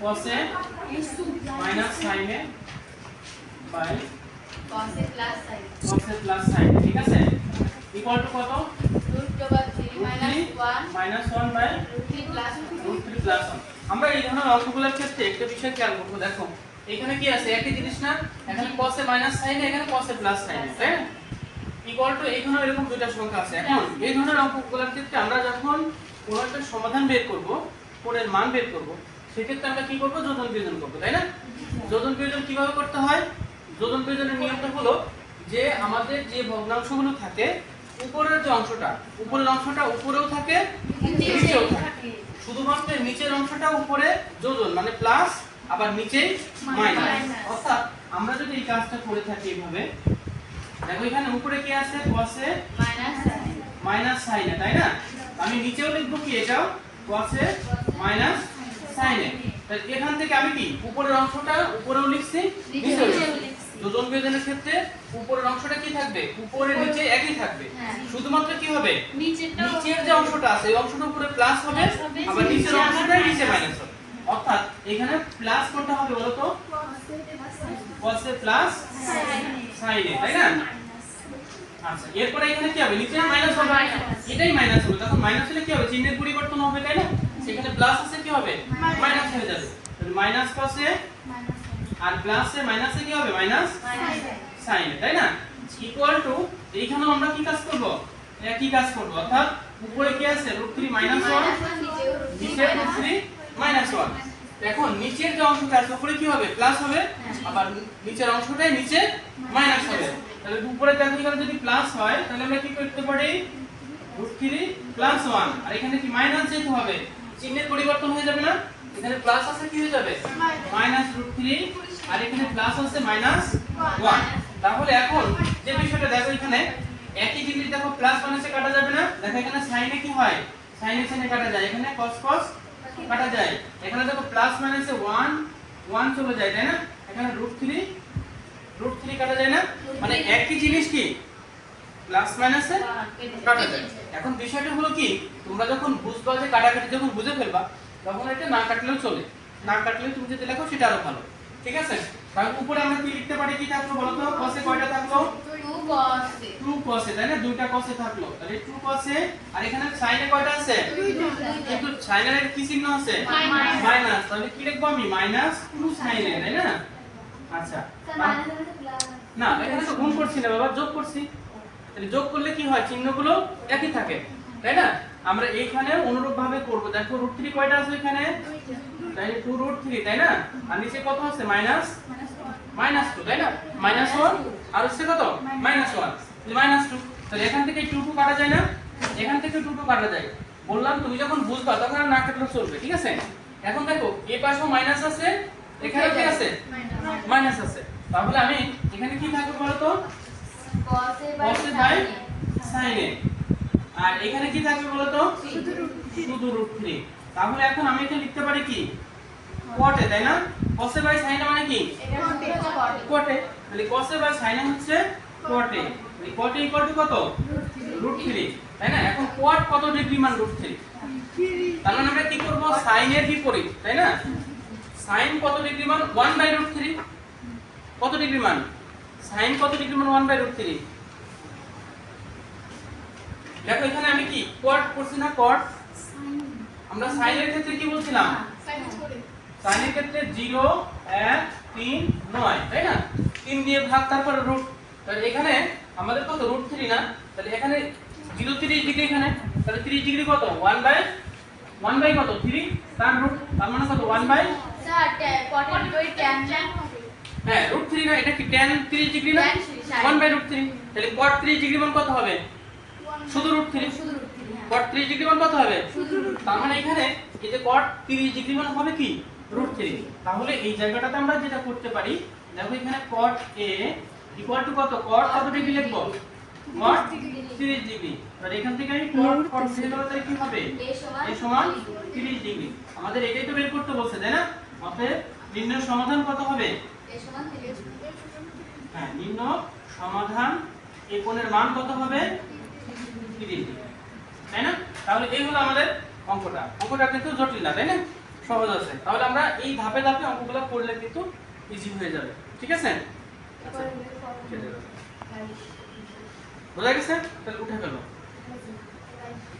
cos a minus sin a by cos a plus sin cos a plus sin a, ঠিক আছে, equal to কত √3 minus 1 by √3 plus 3 plus 1। আমরা এই ধরনের অঙ্কগুলোর ক্ষেত্রে একটা বিষয় খেয়াল করব, দেখো এখানে কি আছে, একই জিনিস না, এখানে cos a minus sin a, এখানে cos a plus sin a, তাই না, ইকুয়াল টু এই ধরনের এরকম দুইটা সংখ্যা আছে। এখন এই ধরনের অঙ্কগুলোর ক্ষেত্রে আমরা যখন কোনো একটা সমাধান বের করব, কোণের মান বের করব, সেক্ষেত্রে আমরা কি করব, যোজন বিয়োজন করব, তাই না। যোজন বিয়োজন কিভাবে করতে হয়, যোজন বিয়োজনের নিয়মটা হলো যে আমাদের যে ভগ্নাংশগুলো থাকে উপরের যে অংশটা, উপরের অংশটা উপরেও থাকে নিচেও থাকে, শুধুমাত্র নিচের অংশটা উপরে যোজন মানে প্লাস, আবার নিচে মাইনাস। অর্থাৎ আমরা যদি এই কাজটা করে থাকি এইভাবে, দেখো এখানে উপরে কি আছে, cos a minus sin a, তাই না, আমি নিচেও লিখবো কি, এটাও cos a minus sin a। তাহলে এখান থেকে আমি কি উপরের অংশটা উপরেও লিখছি নিচেও লিখছি। যোজন বিয়োজনের ক্ষেত্রে উপরের অংশটা কি থাকবে, উপরে নিচে একই থাকবে, শুধুমাত্র কি হবে, নিচের যে অংশটা আছে এই অংশটা উপরে প্লাস হবে, আবার নিচের অংশটা নিচে মাইনাস হবে। অর্থাৎ এখানে প্লাস কোনটা হবে বলো তো, cos a plus sin a, তাই না। আচ্ছা, এরপরে এখানে কি হবে, নিচে মাইনাস হবে, এটাই মাইনাস হবে, তখন মাইনাস হলে কি হবে, চিহ্নের পরিবর্তন হবে, তাই না, সেখানে প্লাস আছে কি হবে, মাইনাস হয়ে যাবে, তাহলে মাইনাস cos a আর প্লাস এ মাইনাসে কি হবে, মাইনাস sin a, তাই না, ইকুয়াল টু এইখানেও আমরা কি কাজ করব, একই কাজ করব, অর্থাৎ উপরে কি আছে √3 - 1, নিচে √3 - 1। এখন নিচের যে অংশটা আছে উপরে কি হবে, প্লাস হবে, আবার নিচের অংশটাই নিচে মাইনাস হবে। তাহলে উপরে দেখো এখানে যদি প্লাস হয় তাহলে আমরা কি করতে পারি, √3 + 1, আর এখানে কি মাইনাস যেতে হবে, চিহ্নের পরিবর্তন হয়ে যাবে না, এখানে প্লাস আছে কি হয়ে যাবে, -√3, আর এখানে প্লাস আছে -1। তাহলে এখন যে বিষয়টা দেখো, এখানে একই জিনিস দেখো, প্লাস মাইনাসে কাটা যাবে না, দেখো এখানে sin এ কি হয়, sin এ sin কাটা যায়, এখানে cos cos কাটা যায়, এখানে দেখো প্লাস মাইনাসে 1 1 চলে যায়, তাই না, এখানে √3 কাটা যায় না, মানে একই জিনিস কি প্লাস মাইনাসে কাটা যায়। এখন বিষয়টা হলো কি, তোমরা যখন বুঝবা যে কাটাকাটি যখন বুঝে ফেলবা, তখন এটা না কাটলেও চলে, না কাটলেও তুমি যদি লেখো সেটা আরো ভালো, ঠিক আছে। তাহলে উপরে আমরা কি লিখতে পারি, কি থাকলো বলো তো, cos এ কয়টা থাকলো, 2 cos a, তাই না, দুইটা cos a থাকলো, তাহলে 2 cos a, আর এখানে sin এ কয়টা আছে, কিন্তু sin এর কি চিহ্ন আছে, মাইনাস, তাহলে কি লিখবো আমি, -2 sin a, তাই না। আচ্ছা, না এখানে তো গুণ করছি না বাবা, যোগ করছি, তাহলে যোগ করলে কি হয়, চিহ্নগুলো একই থাকে, তাই না। আমরা এইখানে অনুরূপ ভাবে করব, দেখো √3 কয়টা আছে এখানে, তাই 2√3, তাই না, আর নিচে কত আছে, -2, তাই না, -1 আর হচ্ছে কত, -1, -2, তাহলে এখান থেকে 2 2 কাটা যায় না, এখান থেকে 2 2 কাটা যায়, বললাম তুমি যখন বুঝবা তখন আর না কাটলেও চলবে, ঠিক আছে। এখন দেখো এই পাশেও মাইনাস আছে, এখানে কি আছে, মাইনাস আছে, তাহলে আমি এখানে কি থাকবে বলো তো, cos a by sin a, আর এখানে কি থাকবে বলো তো, শুধু √3। তাহলে এখন আমি এটা লিখতে পারি কি, cot a, তাই না, cos a by sin a মানে কি, cot a, তাহলে cos a by sin a হচ্ছে cot a, তাহলে cot a ইকুয়াল টু কত, √3, তাই না। এখন cot কত ডিগ্রি মান, √3, তার মানে আমরা কি করব, sin এর বিপরীত, তাই না, sin কত ডিগ্রি মান, 1/√3, কত ডিগ্রি মান, sin কত ডিগ্রি মান, 1/√3। দেখো এখানে আমি কি cot করছি না, cot, আমরা sin এর ক্ষেত্রে কি বলছিলাম, sin এর ক্ষেত্রে 0 1 3 9, তাই না, 3 দিয়ে ভাগ, তারপর রুট, তাহলে এখানে আমাদের কত, √3 না, তাহলে এখানে 0 30 ডিগ্রি, এখানে তাহলে 30 ডিগ্রি কত, 1 বাই কত, 3, তার রুট, তার মানে কত, 1 স্যার cot এর tan হ্যাঁ √3 না, এটা কি tan 30 ডিগ্রি না, 1/√3, তাহলে cot 30 ডিগ্রি মান কত হবে, শুধু √3, cot 30 ডিগ্রি মান কত হবে, তার মানে এখানে এই যে cot 30 ডিগ্রি মান হবে কি, √3। তাহলে এই জায়গাটাতে আমরা যেটা করতে পারি, দেখো এখানে cot a ইকুয়াল টু কত, cot কত ডিগ্রি লিখবো, cot 30 ডিগ্রি, তাহলে এখান থেকে আমি cot বের করলে তাহলে কি হবে, a সমান 30 ডিগ্রি, আমাদের এটাই তো বের করতে বলছে, তাই না। অতএব নির্ণয় সমাধান কত হবে, a সমান 30, হ্যাঁ নির্ণয় সমাধান, এই কোণের মান কত হবে, 30 ডিগ্রি, তাই না। তাহলে এই হলো আমাদের অঙ্কটা কিন্তু জটিল না, তাই না। সহজ আছে। তাহলে আমরা এই ধাপে ধাপে অঙ্কগুলো করলে কিন্তু ইজি হয়ে যাবে, ঠিক আছে? আচ্ছা, কেটে দাও। বোঝা গেছে? তাহলে উঠে ফেলো।